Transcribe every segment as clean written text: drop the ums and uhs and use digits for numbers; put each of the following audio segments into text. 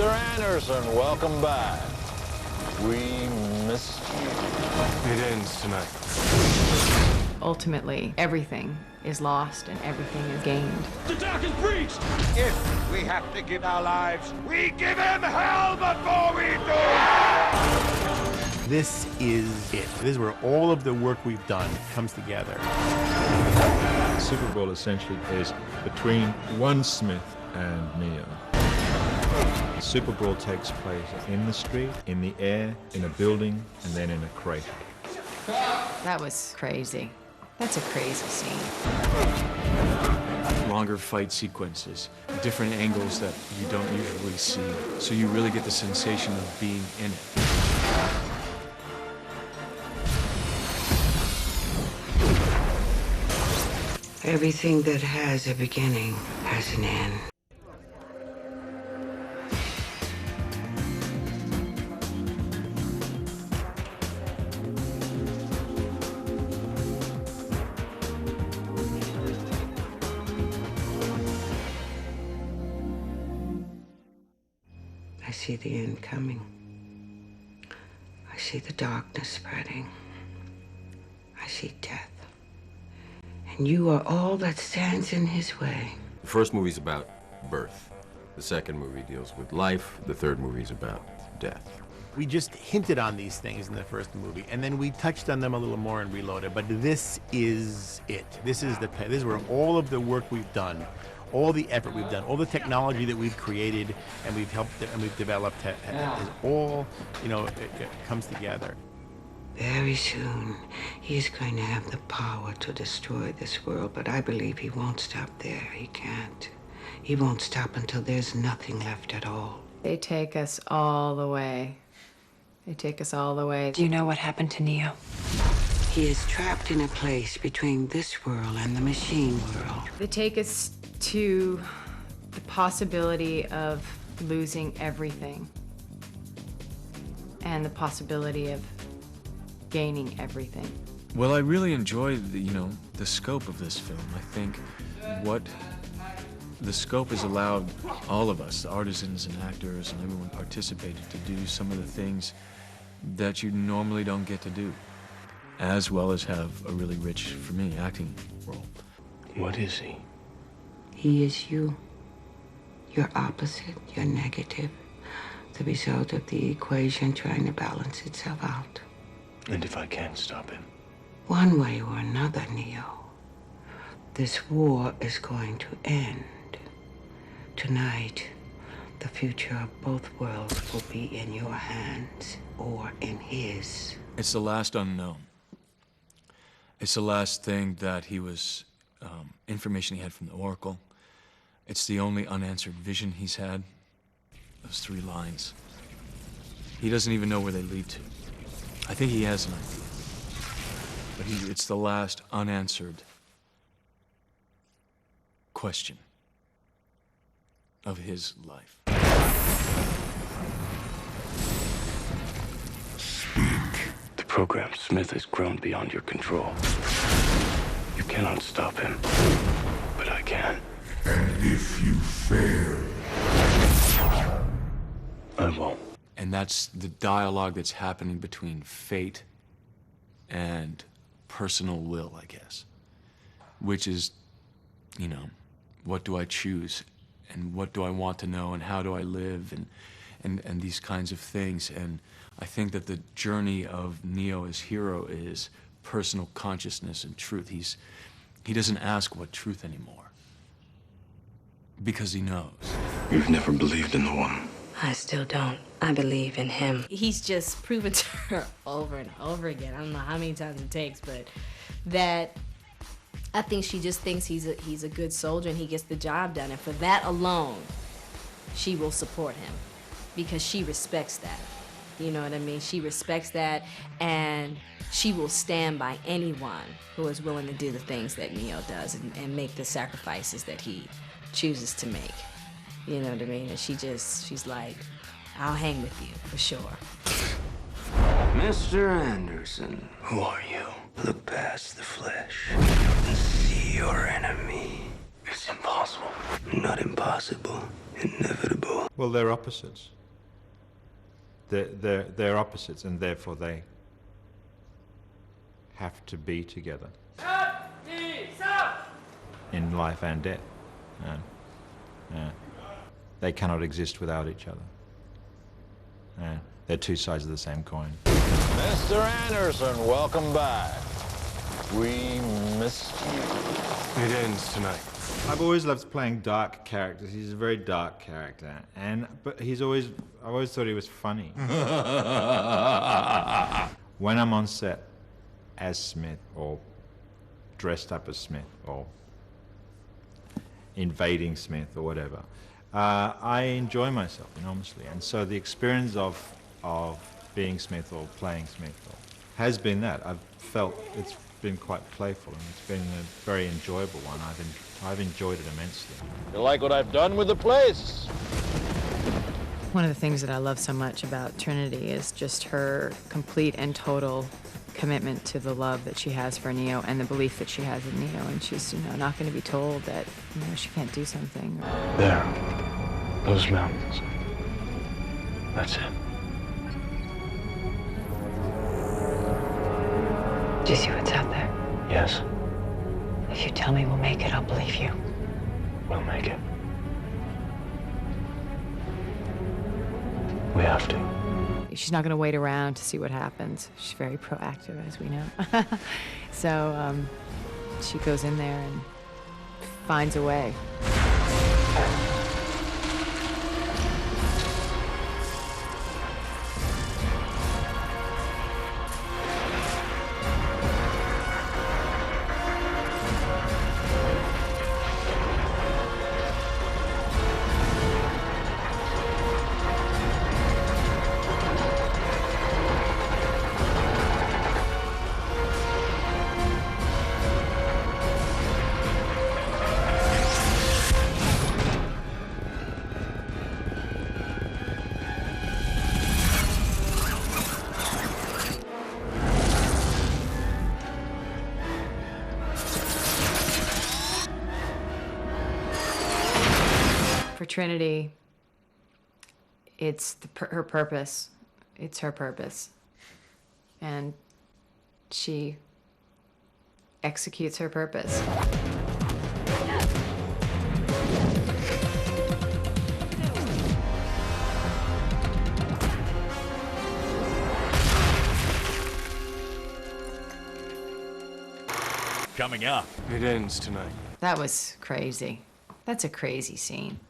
Mr. Anderson, welcome back. We missed you. It ends tonight. Ultimately, everything is lost and everything is gained. The dock is breached! If we have to give our lives, we give him hell before we do! This is it. This is where all of the work we've done comes together. Supergirl essentially is between one Smith and Neo. Supergirl takes place in the street, in the air, in a building, and then in a crate. That was crazy. That's a crazy scene. Longer fight sequences, different angles that you don't usually see, so you really get the sensation of being in it. Everything that has a beginning has an end. I see the end coming. I see the darkness spreading. I see death. And you are all that stands in his way. The first movie's about birth. The second movie deals with life. The third movie's about death. We just hinted on these things in the first movie, and then we touched on them a little more in Reloaded, but this is it. This is where all of the work we've done, all the effort we've done, all the technology that we've created and we've helped and we've developed is all, it comes together. Very soon, he's going to have the power to destroy this world, but I believe he won't stop there. He can't. He won't stop until there's nothing left at all. They take us all the way. They take us all the way. Do you know what happened to Neo? He is trapped in a place between this world and the machine world. They take us to the possibility of losing everything and the possibility of gaining everything. Well, I really enjoyed the scope of this film. I think what the scope has allowed all of us, the artisans and actors and everyone participated, to do some of the things that you normally don't get to do, as well as have a really rich, for me, acting role. What is he? He is you. Your opposite, your negative. The result of the equation trying to balance itself out. And if I can't stop him? One way or another, Neo, this war is going to end. Tonight, the future of both worlds will be in your hands or in his. It's the last unknown. It's the last thing that he was, information he had from the Oracle. It's the only unanswered vision he's had. Those 3 lines. He doesn't even know where they lead to. I think he has an idea, but it's the last unanswered question of his life. Speak. The program Smith has grown beyond your control. You cannot stop him, but I can. And if you fail, I won't. And that's the dialogue that's happening between fate and personal will, I guess. Which is, what do I choose? And what do I want to know? And how do I live? And these kinds of things. And I think that the journey of Neo as hero is personal consciousness and truth. He doesn't ask what truth anymore, because he knows. You've never believed in the one. I still don't. I believe in him. He's just proven to her over and over again. I don't know how many times it takes, but that I think she just thinks he's a good soldier and he gets the job done. And for that alone, she will support him because she respects that. You know what I mean? She respects that, and she will stand by anyone who is willing to do the things that Neo does and make the sacrifices that he chooses to make. You know what I mean? And she's like, I'll hang with you, for sure. Mr. Anderson, Who are you? look past the flesh and see your enemy. It's impossible. Not impossible, inevitable. Well, they're opposites. They're opposites, and therefore they have to be together in life and death. They cannot exist without each other. They're two sides of the same coin. Mr. Anderson, welcome back. We missed you. It ends tonight. I've always loved playing dark characters. He's a very dark character, but I've always thought he was funny. When I'm on set as Smith, or dressed up as Smith, or invading Smith, or whatever, I enjoy myself enormously. And so the experience of being Smith or playing Smith has been that. I've felt it's been quite playful, and it's been a very enjoyable one. I've enjoyed it immensely. You like what I've done with the place? One of the things that I love so much about Trinity is just her complete and total commitment to the love that she has for Neo and the belief that she has in Neo, and she's, not going to be told that, she can't do something. There. Those mountains. That's it. Do you see what's out there? Yes, If you tell me we'll make it, I'll believe you. we'll make it. We have to. She's not going to wait around to see what happens. She's very proactive, as we know. So she goes in there and finds a way. For Trinity, it's her purpose. It's her purpose. And she executes her purpose. Coming up. It ends tonight. That was crazy. That's a crazy scene.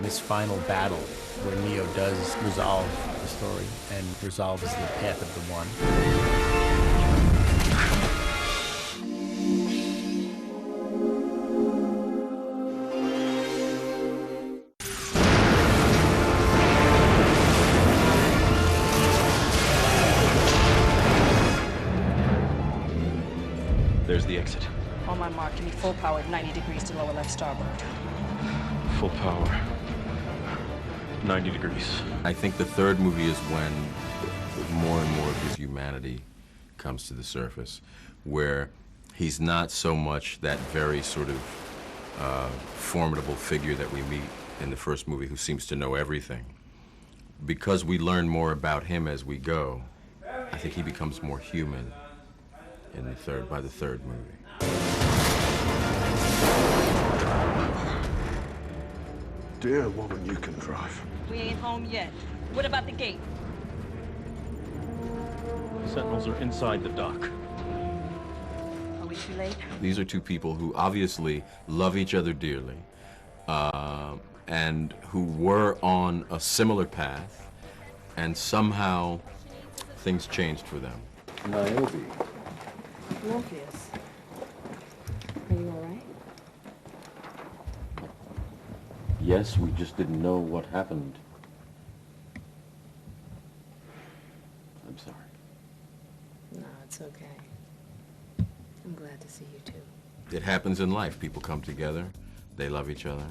This final battle where Neo does resolve the story and resolves the path of the one. There's the exit. On my mark, give me full power at 90 degrees to lower left starboard. Full power. 90 degrees. I think the third movie is when more and more of his humanity comes to the surface, where he's not so much that very sort of formidable figure that we meet in the first movie who seems to know everything. Because we learn more about him as we go, I think he becomes more human by the third movie. Dear woman, you can drive. We ain't home yet. What about the gate? Sentinels are inside the dock. Are we too late? These are two people who obviously love each other dearly, and who were on a similar path, and somehow things changed for them. Niobe. Morpheus. Are you all right? Yes, we just didn't know what happened. I'm sorry. No, it's okay. I'm glad to see you too. It happens in life. People come together, they love each other.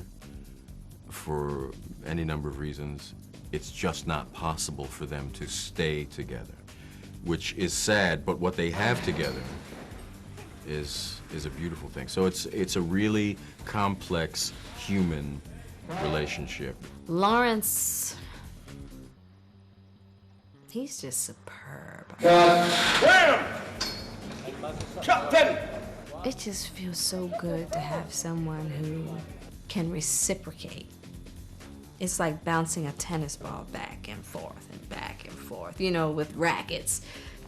For any number of reasons, it's just not possible for them to stay together, which is sad, but what they have together is a beautiful thing. So it's a really complex human relationship. Lawrence, he's just superb. Captain! It just feels so good to have someone who can reciprocate. It's like bouncing a tennis ball back and forth and back and forth, you know, with rackets.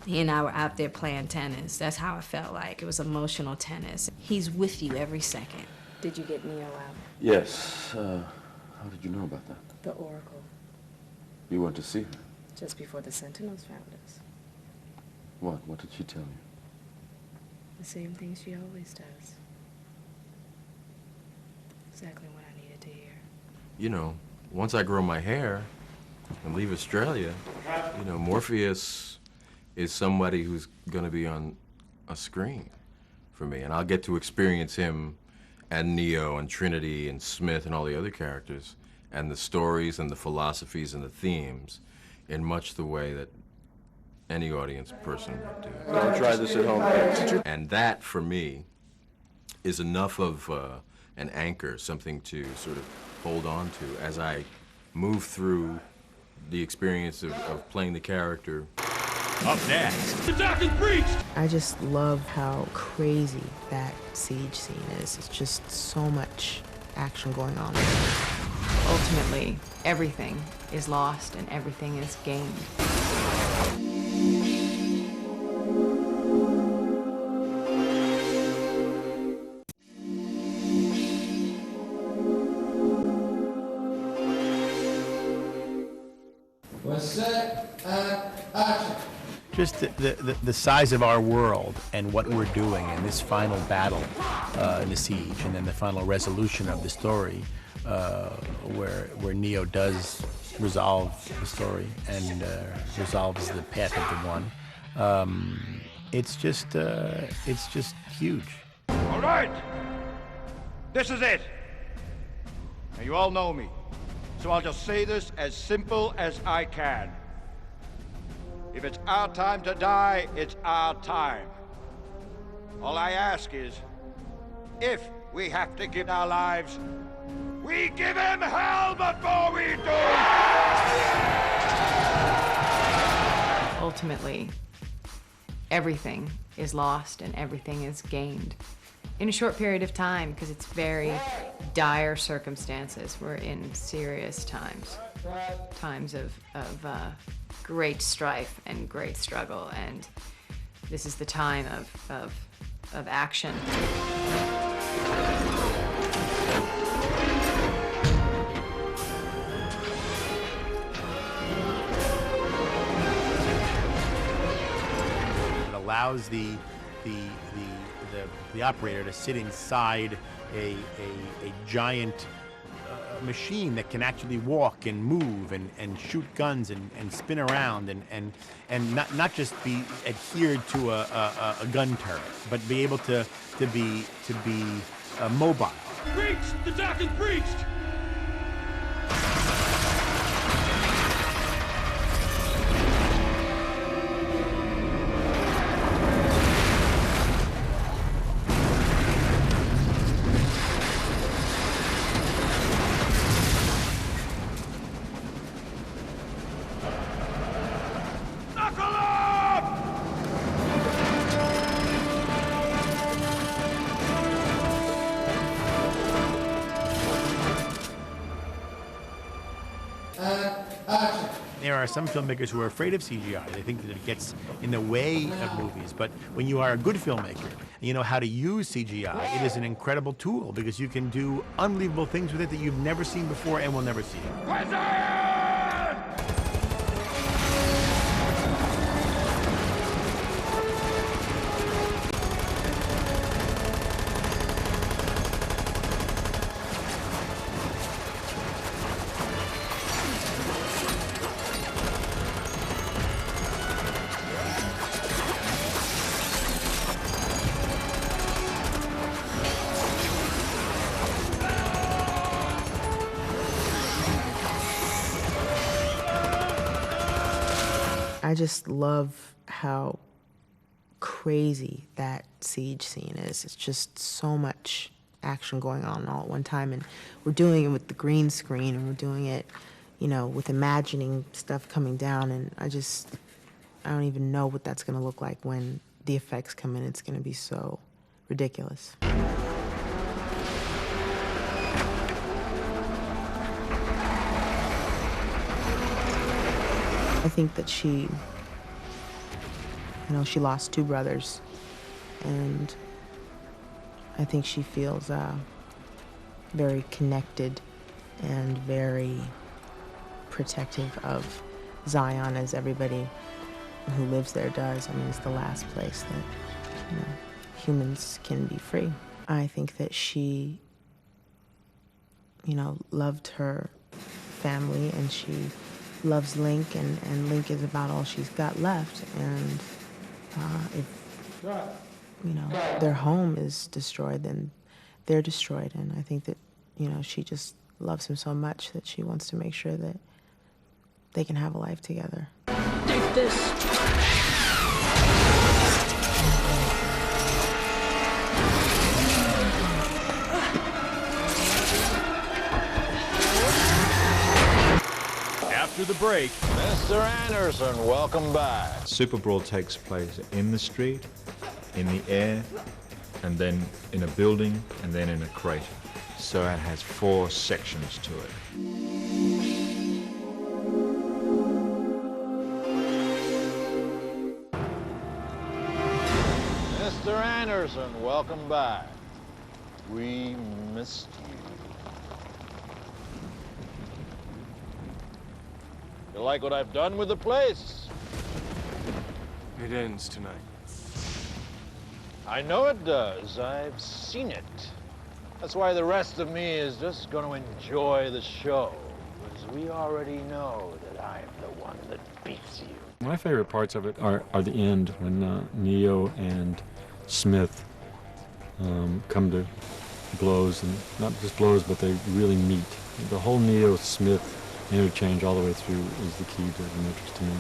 He and I were out there playing tennis. That's how it felt like. It was emotional tennis. He's with you every second. Did you get Neo out? Yes. How did you know about that? The Oracle, You went to see her. just before the Sentinels found us. What? What did she tell you? The same thing she always does. Exactly what I needed to hear. You know, once I grow my hair and leave Australia, you know, Morpheus is somebody who's gonna be on a screen for me, and I'll get to experience him and Neo and Trinity and Smith and all the other characters and the stories and the philosophies and the themes in much the way that any audience person would do. Don't try this at home. And that, for me, is enough of an anchor, something to sort of hold on to as I move through the experience of playing the character. Up next, the dock is breached! I just love how crazy that siege scene is. It's just so much action going on. Ultimately, everything is lost and everything is gained. We're set and action. Just the size of our world and what we're doing in this final battle in the siege, and then the final resolution of the story, where Neo does resolve the story and resolves the path of the one. It's just huge. All right! This is it. Now, you all know me, so I'll just say this as simple as I can. If it's our time to die, it's our time. All I ask is, if we have to give our lives, we give him hell before we do! Ultimately, everything is lost and everything is gained in a short period of time, because it's very dire circumstances. We're in serious times, times of great strife and great struggle, and this is the time of action. It allows the operator to sit inside a giant machine that can actually walk and move and shoot guns and spin around and not just be adhered to a gun turret, but be able to be mobile. Breached! The dock is breached! There are some filmmakers who are afraid of CGI. They think that it gets in the way of movies. But when you are a good filmmaker and you know how to use CGI, it is an incredible tool because you can do unbelievable things with it that you've never seen before and will never see. I just love how crazy that siege scene is. It's just so much action going on all at one time. And we're doing it with the green screen, and we're doing it, you know, with imagining stuff coming down. And I don't even know what that's going to look like when the effects come in. It's going to be so ridiculous. I think that she lost two brothers, and I think she feels very connected and very protective of Zion, as everybody who lives there does. I mean, it's the last place that, you know, humans can be free. I think that she, you know, loved her family, and she loves Link, and Link is about all she's got left. And if, you know, their home is destroyed, then they're destroyed. And I think that, you know, she just loves him so much that she wants to make sure that they can have a life together. Take this. After the break, Mr. Anderson, welcome back. Super Brawl takes place in the street, in the air, and then in a building, and then in a crater. So it has 4 sections to it. Mr. Anderson, welcome back. We missed you. You like what I've done with the place? It ends tonight. I know it does. I've seen it. That's why the rest of me is just going to enjoy the show, because we already know that I'm the one that beats you. My favorite parts of it are the end, when Neo and Smith come to blows, and not just blows, but they really meet. The whole Neo-Smith interchange all the way through is the key to the Matrix to me.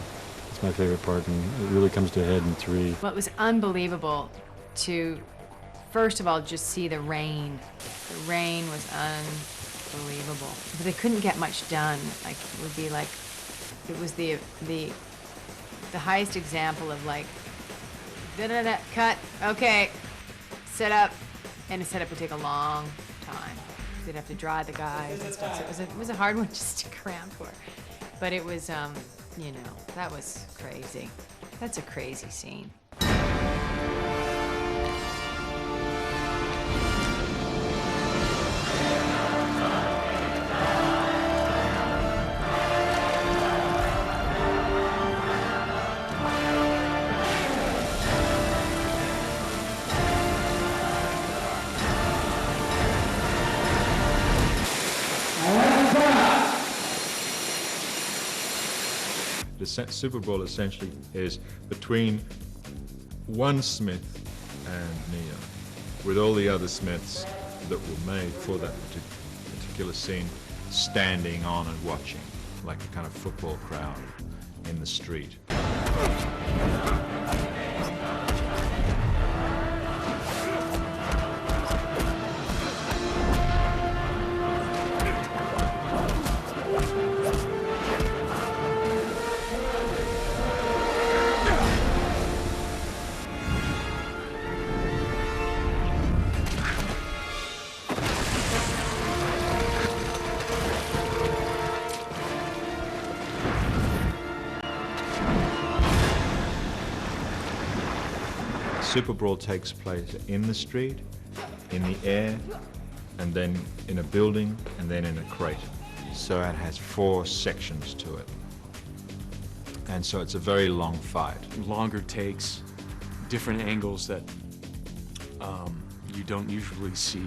It's my favorite part, and it really comes to a head in 3. Well, it was unbelievable to, first of all, just see the rain. The rain was unbelievable. But they couldn't get much done. Like, it would be like, it was the highest example of like, da-da-da, cut, okay, set up. And the setup would take a long time. They'd have to dry the guys and stuff. So it was a hard one to stick around for. But it was, you know, that was crazy. That's a crazy scene. The Super Brawl essentially is between one Smith and Neo, with all the other Smiths that were made for that particular scene standing on and watching, like a kind of football crowd in the street. Super Brawl takes place in the street, in the air, and then in a building, and then in a crater. So it has 4 sections to it. And so it's a very long fight. Longer takes, different angles that you don't usually see.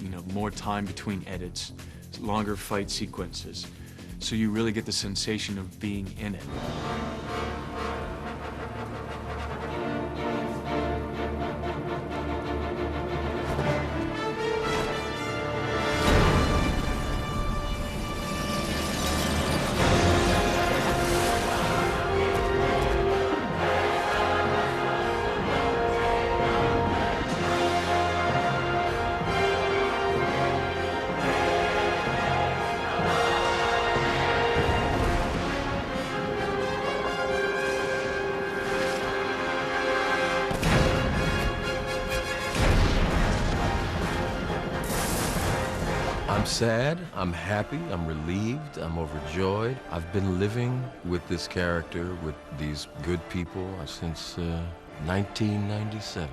You know, more time between edits, longer fight sequences. So you really get the sensation of being in it. sad, I'm happy, I'm relieved, I'm overjoyed. I've been living with this character, with these good people since 1997.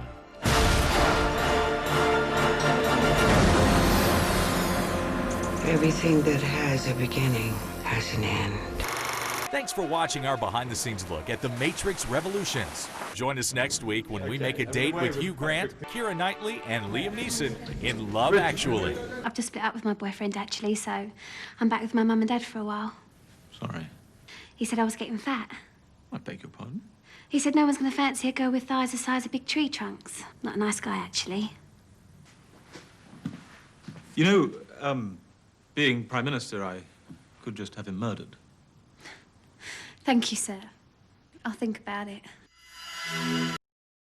Everything that has a beginning has an end. Thanks for watching our behind-the-scenes look at The Matrix Revolutions. Join us next week when we make a date with Hugh Grant, Keira Knightley, and Liam Neeson in Love Actually. I've just split up with my boyfriend, actually, so I'm back with my mum and dad for a while. Sorry. He said I was getting fat. I beg your pardon? He said no one's going to fancy a girl with thighs the size of big tree trunks. Not a nice guy, actually. You know, being Prime Minister, I could just have him murdered. Thank you, sir. I'll think about it.